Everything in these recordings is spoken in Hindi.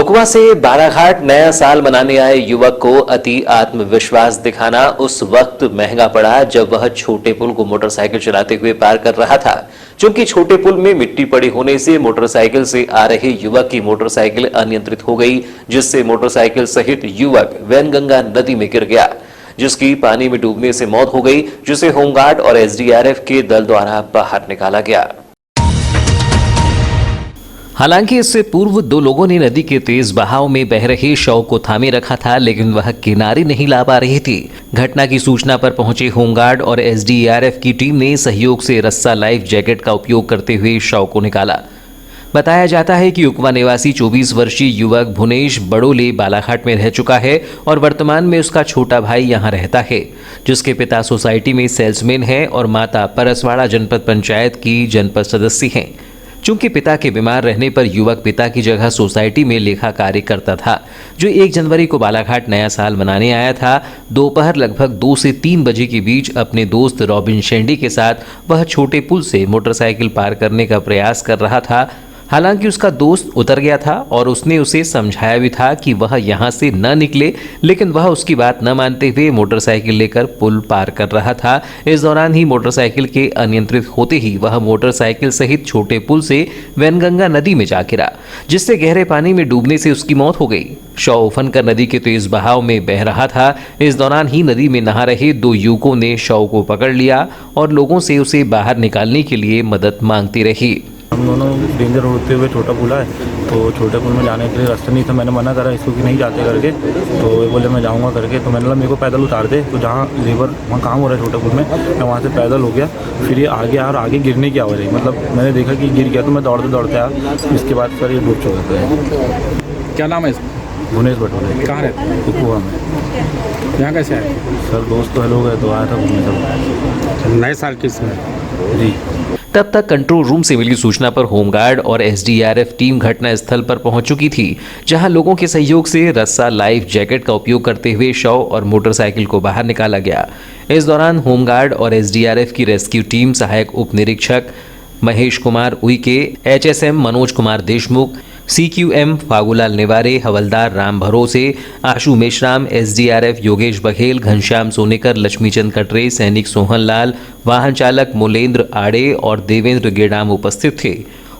उकवा से बालाघाट नया साल मनाने आए युवक को अति आत्मविश्वास दिखाना उस वक्त महंगा पड़ा जब वह छोटे पुल को मोटरसाइकिल चलाते हुए पार कर रहा था। चूंकि छोटे पुल में मिट्टी पड़ी होने से मोटरसाइकिल से आ रहे युवक की मोटरसाइकिल अनियंत्रित हो गई, जिससे मोटरसाइकिल सहित युवक वैनगंगा नदी में गिर गया, जिसकी पानी में डूबने से मौत हो गई, जिसे होमगार्ड और एसडीआरएफ के दल द्वारा बाहर निकाला गया। हालांकि इससे पूर्व दो लोगों ने नदी के तेज बहाव में बह रहे शव को थामे रखा था, लेकिन वह किनारे नहीं ला पा रही थी। घटना की सूचना पर पहुंचे होमगार्ड और एसडीआरएफ की टीम ने सहयोग से रस्सा लाइफ जैकेट का उपयोग करते हुए शव को निकाला। बताया जाता है कि उकवा निवासी 24 वर्षीय युवक भुवनेश बड़ोले बालाघाट में रह चुका है और वर्तमान में उसका छोटा भाई यहां रहता है, जिसके पिता सोसाइटी में सेल्समैन हैं और माता परसवाड़ा जनपद पंचायत की जनपद सदस्य हैं। चूंकि पिता के बीमार रहने पर युवक पिता की जगह सोसाइटी में लेखा कार्य करता था, जो 1 जनवरी को बालाघाट नया साल मनाने आया था। दोपहर लगभग 2 से 3 बजे के बीच अपने दोस्त रॉबिन शेंडी के साथ वह छोटे पुल से मोटरसाइकिल पार करने का प्रयास कर रहा था। हालांकि उसका दोस्त उतर गया था और उसने उसे समझाया भी था कि वह यहाँ से न निकले, लेकिन वह उसकी बात न मानते हुए मोटरसाइकिल लेकर पुल पार कर रहा था। इस दौरान ही मोटरसाइकिल के अनियंत्रित होते ही वह मोटरसाइकिल सहित छोटे पुल से वैनगंगा नदी में जा गिरा, जिससे गहरे पानी में डूबने से उसकी मौत हो गई। शव उफन कर नदी के तेज बहाव में बह रहा था। इस दौरान ही नदी में नहा रहे 2 युवकों ने शव को पकड़ लिया और लोगों से उसे बाहर निकालने के लिए मदद मांगती रही। हम दोनों डेंजर होते हुए छोटा पुल है, तो छोटे पुल में जाने के लिए रास्ता नहीं था। मैंने मना करा इसको कि नहीं जाते करके, तो वो बोले मैं जाऊंगा करके। तो मैंने बोला मेरे को पैदल उतार दे, तो जहाँ रिवर वहाँ काम हो रहा है छोटे पुल में, मैं वहाँ से पैदल हो गया। फिर ये आगे और आगे गिरने की आवाज़ आई, मतलब मैंने देखा कि गिर गया, तो मैं दौड़ते दौड़ते आया। इसके बाद सर ये डूब चुका था। क्या नाम है इसका? भुवनेश बड़ोले। कहाँ रहते हैं? उकवा में। यहाँ कैसे आए? सर दोस्त तो लोग हैं, तो आया था घूमने सब। नए साल किस में? जी। तब तक कंट्रोल रूम से मिली सूचना पर होमगार्ड और एसडीआरएफ टीम घटना स्थल पर पहुंच चुकी थी, जहां लोगों के सहयोग से रस्सा लाइफ जैकेट का उपयोग करते हुए शव और मोटरसाइकिल को बाहर निकाला गया। इस दौरान होमगार्ड और एसडीआरएफ की रेस्क्यू टीम सहायक उप निरीक्षक महेश कुमार उइके, एचएसएम मनोज कुमार देशमुख, सीक्यूएम फागुलाल निवारे, हवलदार राम भरोसे, आशु मेश्राम, एसडीआरएफ योगेश बघेल, घनश्याम सोनेकर, लक्ष्मीचंद कटरे, सैनिक सोहन लाल, वाहन चालक मोलेंद्र आड़े और देवेंद्र गेडाम उपस्थित थे।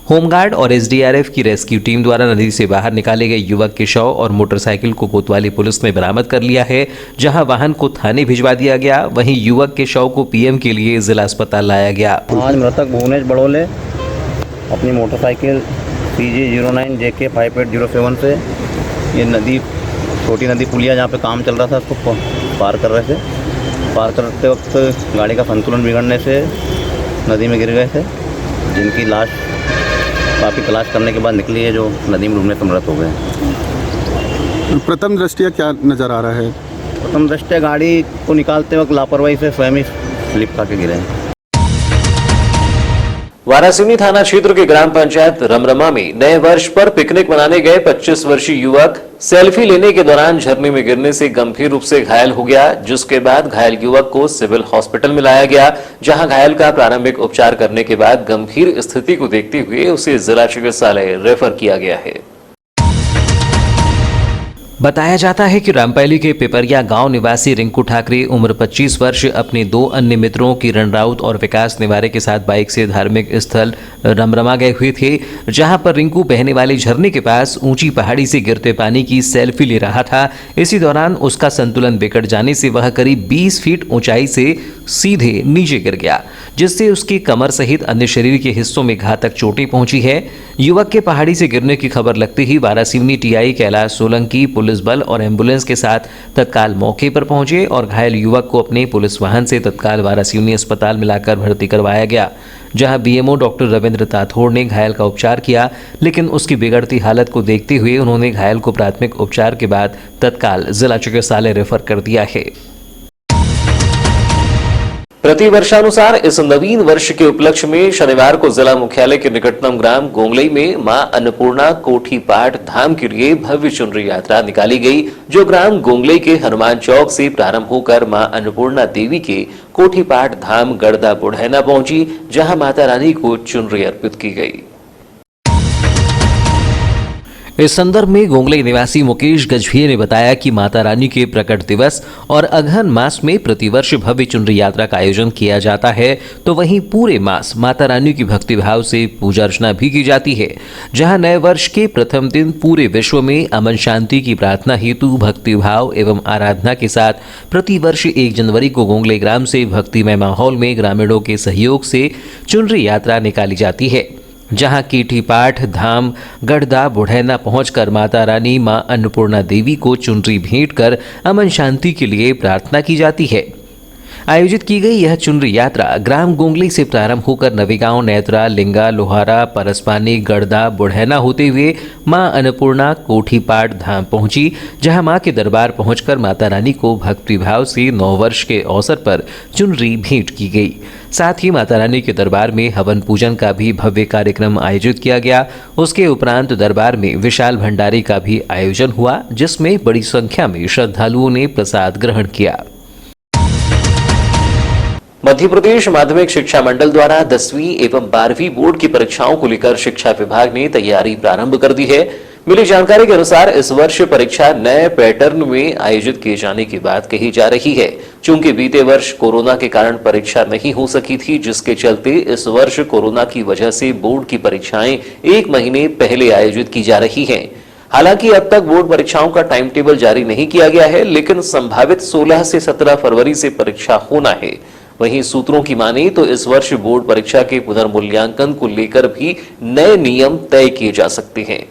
होमगार्ड और एसडीआरएफ की रेस्क्यू टीम द्वारा नदी से बाहर निकाले गए युवक के शव और मोटरसाइकिल को कोतवाली पुलिस ने बरामद कर लिया है, जहां वाहन को थाने भिजवा दिया गया। वहीं युवक के शव को पीएम के लिए जिला अस्पताल लाया गया। आज मृतक भुवनेश बड़ोले अपनी मोटरसाइकिल CG09 JK 5807 से ये नदी, छोटी नदी पुलिया जहाँ पे काम चल रहा था, उसको पार कर रहे थे। पार करते वक्त गाड़ी का संतुलन बिगड़ने से नदी में गिर गए थे, जिनकी लाश काफ़ी तलाश करने के बाद निकली है, जो नदी में डूबने से मृत हो गए। प्रथम दृष्टया क्या नज़र आ रहा है? प्रथम दृष्टया गाड़ी को निकालते वक्त लापरवाही से स्वयं ही स्लिप खा के गिरे हैं। वारासिवनी थाना क्षेत्र के ग्राम पंचायत रमरमा में नए वर्ष पर पिकनिक मनाने गए 25 वर्षीय युवक सेल्फी लेने के दौरान झरने में गिरने से गंभीर रूप से घायल हो गया, जिसके बाद घायल युवक को सिविल हॉस्पिटल में लाया गया, जहां घायल का प्रारंभिक उपचार करने के बाद गंभीर स्थिति को देखते हुए उसे जिला चिकित्सालय रेफर किया गया है। बताया जाता है कि रामपैली के पिपरिया गांव निवासी रिंकू ठाकरे उम्र 25 वर्ष अपने 2 अन्य मित्रों किरण राउत और विकास निवारे के साथ बाइक से धार्मिक स्थल रमरमा गए हुए थे, जहां पर रिंकू बहने वाले झरने के पास ऊंची पहाड़ी से गिरते पानी की सेल्फी ले रहा था। इसी दौरान उसका संतुलन बिगड़ जाने से वह करीब 20 फीट ऊंचाई से सीधे नीचे गिर गया, जिससे उसकी कमर सहित अन्य शरीर के हिस्सों में घातक चोटें पहुंची है। युवक के पहाड़ी से गिरने की खबर लगते ही वारासिवनी टीआई कैलाश सोलंकी पुलिस बल और एम्बुलेंस के साथ तत्काल मौके पर पहुंचे और घायल युवक को अपने पुलिस वाहन से तत्काल वारासिवनी अस्पताल में लाकर भर्ती करवाया गया, जहां बीएमओ डॉक्टर रविंद्र ताथोड़ ने घायल का उपचार किया, लेकिन उसकी बिगड़ती हालत को देखते हुए उन्होंने घायल को प्राथमिक उपचार के बाद तत्काल जिला चिकित्सालय रेफर कर दिया है। प्रतिवर्षानुसार इस नवीन वर्ष के उपलक्ष्य में शनिवार को जिला मुख्यालय के निकटतम ग्राम गोंगलई में मां अन्नपूर्णा कोठी पाठ धाम के लिए भव्य चुनरी यात्रा निकाली गई, जो ग्राम गोंगलई के हनुमान चौक से प्रारंभ होकर मां अन्नपूर्णा देवी के कोठी पाठ धाम गड़दा बुढ़ैना पहुंची, जहां माता रानी को चुनरी अर्पित की गई। इस संदर्भ में गोंगले निवासी मुकेश गजभिये ने बताया कि माता रानी के प्रकट दिवस और अगहन मास में प्रतिवर्ष भव्य चुनरी यात्रा का आयोजन किया जाता है, तो वहीं पूरे मास माता रानी की भक्तिभाव से पूजा अर्चना भी की जाती है। जहां नए वर्ष के प्रथम दिन पूरे विश्व में अमन शांति की प्रार्थना हेतु भक्तिभाव एवं आराधना के साथ प्रतिवर्ष 1 जनवरी को गोंगले ग्राम से भक्तिमय माहौल में ग्रामीणों के सहयोग से चुनरी यात्रा निकाली जाती है। जहां कीठी पाठ धाम गढ़दा बुढ़ैना पहुंचकर माता रानी मां अन्नपूर्णा देवी को चुनरी भेंट कर अमन शांति के लिए प्रार्थना की जाती है। आयोजित की गई यह चुनरी यात्रा ग्राम गोंगली से प्रारंभ होकर नवीगांव, नेत्रा, लिंगा, लोहारा, परसपानी, गढ़दा, बुढ़ैना होते हुए मां अन्नपूर्णा कोठीपाट धाम पहुंची, जहां मां के दरबार पहुंचकर माता रानी को भक्तिभाव से नववर्ष के अवसर पर चुनरी भेंट की गई। साथ ही माता रानी के दरबार में हवन पूजन का भी भव्य कार्यक्रम आयोजित किया गया। उसके उपरांत दरबार में विशाल भंडारे का भी आयोजन हुआ, जिसमें बड़ी संख्या में श्रद्धालुओं ने प्रसाद ग्रहण किया। मध्य प्रदेश माध्यमिक शिक्षा मंडल द्वारा 10वीं एवं 12वीं बोर्ड की परीक्षाओं को लेकर शिक्षा विभाग ने तैयारी प्रारंभ कर दी है। मिली जानकारी के अनुसार इस वर्ष परीक्षा नए पैटर्न में आयोजित किए जाने की बात कही जा रही है। चूंकि बीते वर्ष कोरोना के कारण परीक्षा नहीं हो सकी थी, जिसके चलते इस वर्ष कोरोना की वजह से बोर्ड की परीक्षाएं 1 महीने पहले आयोजित की जा रही हैं। हालांकि अब तक बोर्ड परीक्षाओं का टाइम टेबल जारी नहीं किया गया है, लेकिन संभावित 16 से 17 फरवरी से परीक्षा होना है। वहीं सूत्रों की माने तो इस वर्ष बोर्ड परीक्षा के पुनर्मूल्यांकन को लेकर भी नए नियम तय किए जा सकते हैं।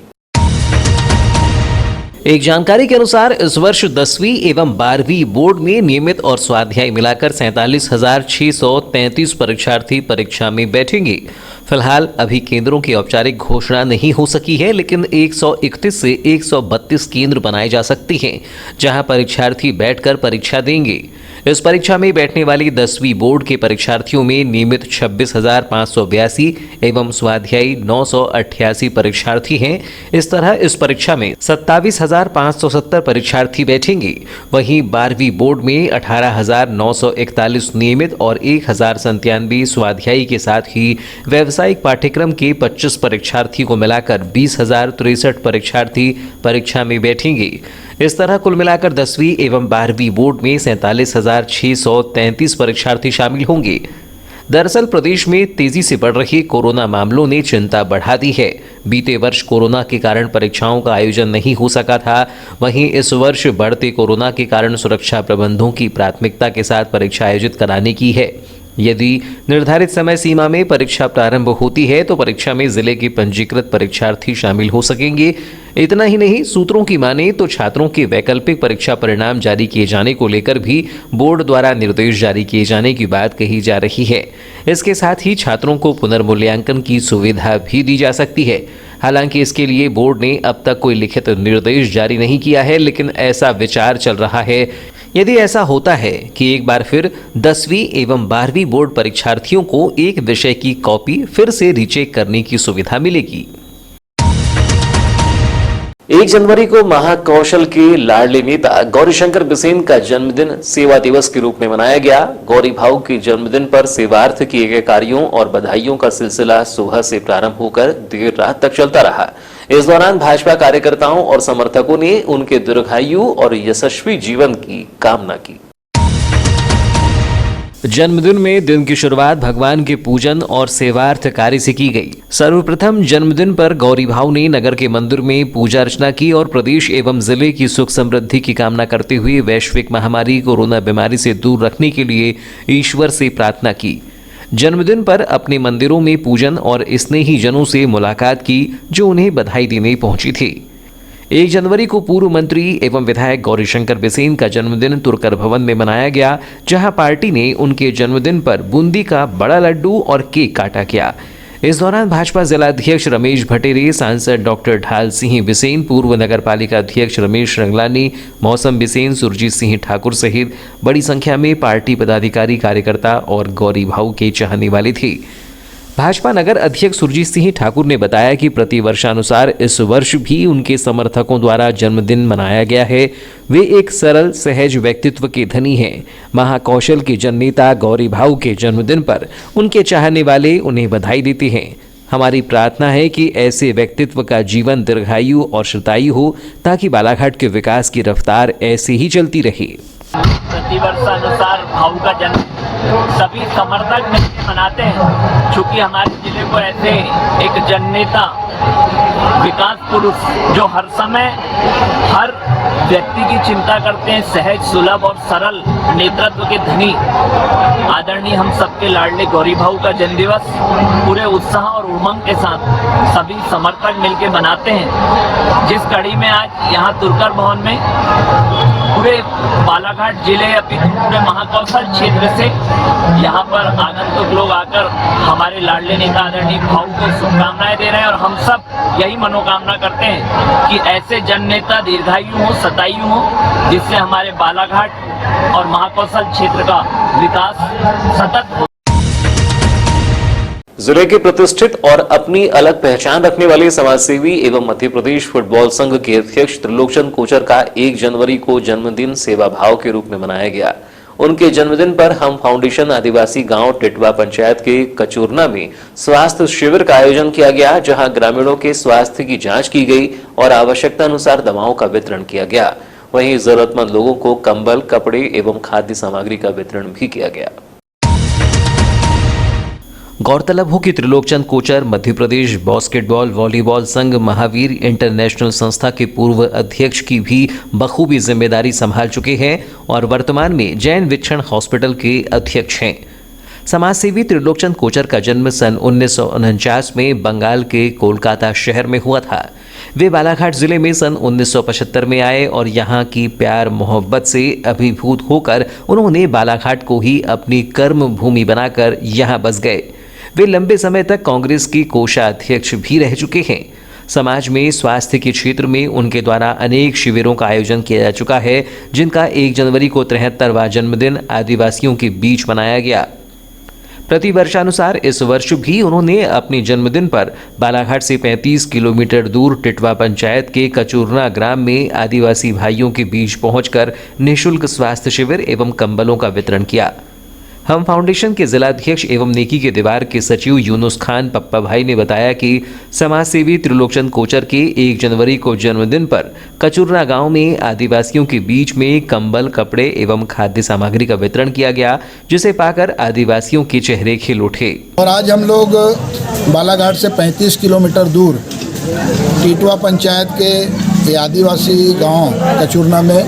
एक जानकारी के अनुसार इस वर्ष 10वीं एवं 12वीं बोर्ड में नियमित और स्वाध्याय मिलाकर 47,633 परीक्षार्थी परीक्षा में बैठेंगे। फिलहाल अभी केंद्रों की औपचारिक घोषणा नहीं हो सकी है, लेकिन 131 से 132 केंद्र बनाए जा सकते हैं, जहां परीक्षार्थी बैठकर परीक्षा देंगे। इस परीक्षा में बैठने वाली 10वीं बोर्ड के परीक्षार्थियों में नियमित 26,582 एवं स्वाध्यायी 988 परीक्षार्थी हैं। इस तरह इस परीक्षा में 27,570 परीक्षार्थी बैठेंगे। वहीं 12वीं बोर्ड में 18,941 नियमित और 1,097 स्वाध्यायी के साथ ही व्यावसायिक पाठ्यक्रम के 25 परीक्षार्थी को मिलाकर 20,063 परीक्षार्थी परीक्षा में बैठेंगे। इस तरह कुल मिलाकर 10वीं एवं 12वीं बोर्ड में 47,633 परीक्षार्थी शामिल होंगे। दरअसल प्रदेश में तेजी से बढ़ रही कोरोना मामलों ने चिंता बढ़ा दी है। बीते वर्ष कोरोना के कारण परीक्षाओं का आयोजन नहीं हो सका था। वहीं इस वर्ष बढ़ते कोरोना के कारण सुरक्षा प्रबंधों की प्राथमिकता के साथ परीक्षा आयोजित कराने की है। यदि निर्धारित समय सीमा में परीक्षा प्रारंभ होती है तो परीक्षा में जिले के पंजीकृत परीक्षार्थी शामिल हो सकेंगे। इतना ही नहीं, सूत्रों की माने तो छात्रों के वैकल्पिक परीक्षा परिणाम जारी किए जाने को लेकर भी बोर्ड द्वारा निर्देश जारी किए जाने की बात कही जा रही है। इसके साथ ही छात्रों को पुनर्मूल्यांकन की सुविधा भी दी जा सकती है। हालांकि इसके लिए बोर्ड ने अब तक कोई लिखित निर्देश जारी नहीं किया है, लेकिन ऐसा विचार चल रहा है। यदि ऐसा होता है कि एक बार फिर 10वीं एवं 12वीं बोर्ड परीक्षार्थियों को एक विषय की कॉपी फिर से रीचेक करने की सुविधा मिलेगी। 1 जनवरी को महाकौशल के लाडले नेता गौरीशंकर बिसेन का जन्मदिन सेवा दिवस के रूप में मनाया गया। गौरी भाऊ के जन्मदिन पर सेवार्थ किए गए कार्यों और बधाइयों का सिलसिला सुबह से प्रारंभ होकर देर रात तक चलता रहा। इस दौरान भाजपा कार्यकर्ताओं और समर्थकों ने उनके दीर्घायु और यशस्वी जीवन की कामना की। जन्मदिन में दिन की शुरुआत भगवान के पूजन और सेवार्थ कार्य से की गई। सर्वप्रथम जन्मदिन पर गौरी भाऊ ने नगर के मंदिर में पूजा अर्चना की और प्रदेश एवं जिले की सुख समृद्धि की कामना करते हुए वैश्विक महामारी कोरोना बीमारी से दूर रखने के लिए ईश्वर से प्रार्थना की। जन्मदिन पर अपने मंदिरों में पूजन और स्नेही जनों से मुलाकात की, जो उन्हें बधाई देने पहुंची थी। 1 जनवरी को पूर्व मंत्री एवं विधायक गौरीशंकर बिसेन का जन्मदिन तुर्कर भवन में मनाया गया, जहां पार्टी ने उनके जन्मदिन पर बूंदी का बड़ा लड्डू और केक काटा गया। इस दौरान भाजपा जिलाध्यक्ष रमेश भटेरे, सांसद डॉक्टर ढाल सिंह बिसेन, पूर्व नगर पालिका अध्यक्ष रमेश रंगलानी, मौसम बिसेन, सुरजीत सिंह ठाकुर सहित बड़ी संख्या में पार्टी पदाधिकारी, कार्यकर्ता और गौरी भाऊ के चाहने वाले थे। भाजपा नगर अध्यक्ष सुरजीत सिंह ठाकुर ने बताया कि प्रति वर्षानुसार इस वर्ष भी उनके समर्थकों द्वारा जन्मदिन मनाया गया है। वे एक सरल सहज व्यक्तित्व के धनी हैं। महाकौशल के जननेता गौरी भाऊ के जन्मदिन पर उनके चाहने वाले उन्हें बधाई देते हैं। हमारी प्रार्थना है कि ऐसे व्यक्तित्व का जीवन दीर्घायु और शतायु हो ताकि बालाघाट के विकास की रफ्तार ऐसे ही चलती रहे। प्रतिवर्षानुसार भाऊ का जन्म सभी समर्थक मिलकर मनाते हैं। चूँकि हमारे जिले को ऐसे एक जननेता, विकास पुरुष जो हर समय हर व्यक्ति की चिंता करते हैं, सहज सुलभ और सरल नेतृत्व के धनी आदरणीय हम सबके लाडले गौरी भाऊ का जन्मदिवस पूरे उत्साह और उमंग के साथ सभी समर्थक मिलकर मनाते हैं। जिस कड़ी में आज यहाँ तुरकर भवन में पूरे बालाघाट जिले अपितु पूरे महाकौशल क्षेत्र से यहाँ पर आगंतुक लोग आकर हमारे लाडले नेता आदरणीय भाऊ को शुभकामनाएं दे रहे हैं और हम सब यही मनोकामना करते हैं कि ऐसे जन नेता दीर्घायु हो, शतायु हो, जिससे हमारे बालाघाट और महाकौशल क्षेत्र का विकास सतत हो। जिले के प्रतिष्ठित और अपनी अलग पहचान रखने वाले समाजसेवी एवं मध्य प्रदेश फुटबॉल संघ के अध्यक्ष त्रिलोकचंद कोचर का 1 जनवरी को जन्मदिन सेवा भाव के रूप में मनाया गया। उनके जन्मदिन पर हम फाउंडेशन आदिवासी गांव टिटवा पंचायत के कचूरना में स्वास्थ्य शिविर का आयोजन किया गया, जहां ग्रामीणों के स्वास्थ्य की जांच की गई और आवश्यकता अनुसार दवाओं का वितरण किया गया। वहीं जरूरतमंद लोगों को कंबल, कपड़े एवं खाद्य सामग्री का वितरण भी किया गया। गौरतलब हो कि त्रिलोकचंद कोचर मध्य प्रदेश बास्केटबॉल वॉलीबॉल संघ महावीर इंटरनेशनल संस्था के पूर्व अध्यक्ष की भी बखूबी जिम्मेदारी संभाल चुके हैं और वर्तमान में जैन विक्षण हॉस्पिटल के अध्यक्ष हैं। समाजसेवी त्रिलोकचंद कोचर का जन्म सन 1949 में बंगाल के कोलकाता शहर में हुआ था। वे बालाघाट जिले में सन 1975 में आए और यहाँ की प्यार मोहब्बत से अभिभूत होकर उन्होंने बालाघाट को ही अपनी कर्म भूमि बनाकर यहाँ बस गए। वे लंबे समय तक कांग्रेस की कोषाध्यक्ष भी रह चुके हैं। समाज में स्वास्थ्य के क्षेत्र में उनके द्वारा अनेक शिविरों का आयोजन किया जा चुका है, जिनका 1 जनवरी को 73वां जन्मदिन आदिवासियों के बीच मनाया गया। प्रति वर्षानुसार इस वर्ष भी उन्होंने अपने जन्मदिन पर बालाघाट से 35 किलोमीटर दूर टिटवा पंचायत के कचूरना ग्राम में आदिवासी भाइयों के बीच पहुंचकर निःशुल्क स्वास्थ्य शिविर एवं कंबलों का वितरण किया। हम फाउंडेशन के जिलाध्यक्ष एवं नेकी के दीवार के सचिव यूनुस खान पप्पा भाई ने बताया कि समाजसेवी त्रिलोकचंद कोचर के 1 जनवरी को जन्मदिन पर कचूरना गांव में आदिवासियों के बीच में कंबल, कपड़े एवं खाद्य सामग्री का वितरण किया गया, जिसे पाकर आदिवासियों के चेहरे खिल उठे। और आज हम लोग बालाघाट से 35 किलोमीटर दूर टिटवा पंचायत के आदिवासी गांव कचूरना में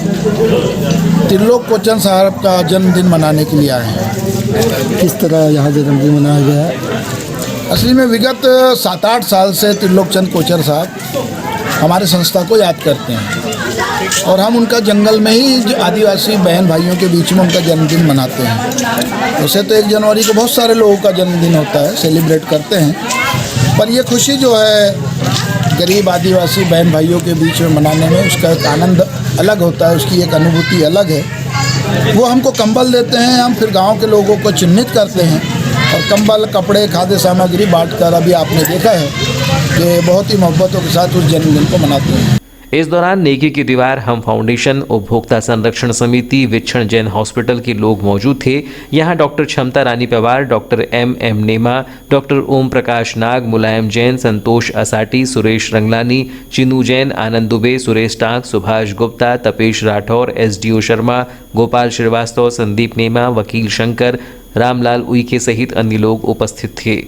त्रिलोक कोचर साहब का जन्मदिन मनाने के लिए आए हैं। किस तरह यहाँ जन्मदिन मनाया गया है? असली में विगत 7-8 साल से त्रिलोकचंद कोचर साहब हमारे संस्था को याद करते हैं और हम उनका जंगल में ही आदिवासी बहन भाइयों के बीच में उनका जन्मदिन मनाते हैं। वैसे तो 1 जनवरी को बहुत सारे लोगों का जन्मदिन होता है, सेलिब्रेट करते हैं, पर ये खुशी जो है गरीब आदिवासी बहन भाइयों के बीच में मनाने में उसका एक आनंद अलग होता है, उसकी एक अनुभूति अलग है। वो हमको कंबल देते हैं, हम फिर गांव के लोगों को चिन्हित करते हैं और कंबल, कपड़े, खाद्य सामग्री बांटकर अभी आपने देखा है कि बहुत ही मोहब्बतों के साथ उस जन्मदिन को मनाते हैं। इस दौरान नेकी की दीवार, हम फाउंडेशन, उपभोक्ता संरक्षण समिति, विक्षण जैन हॉस्पिटल के लोग मौजूद थे। यहाँ डॉक्टर क्षमता रानी पवार, डॉक्टर एम नेमा, डॉक्टर ओम प्रकाश नाग, मुलायम जैन, संतोष असाटी, सुरेश रंगलानी, चिनू जैन, आनंद दुबे, सुरेश टांक, सुभाष गुप्ता, तपेश राठौर, SDO शर्मा, गोपाल श्रीवास्तव, संदीप नेमा, वकील शंकर, रामलाल उइके सहित अन्य लोग उपस्थित थे।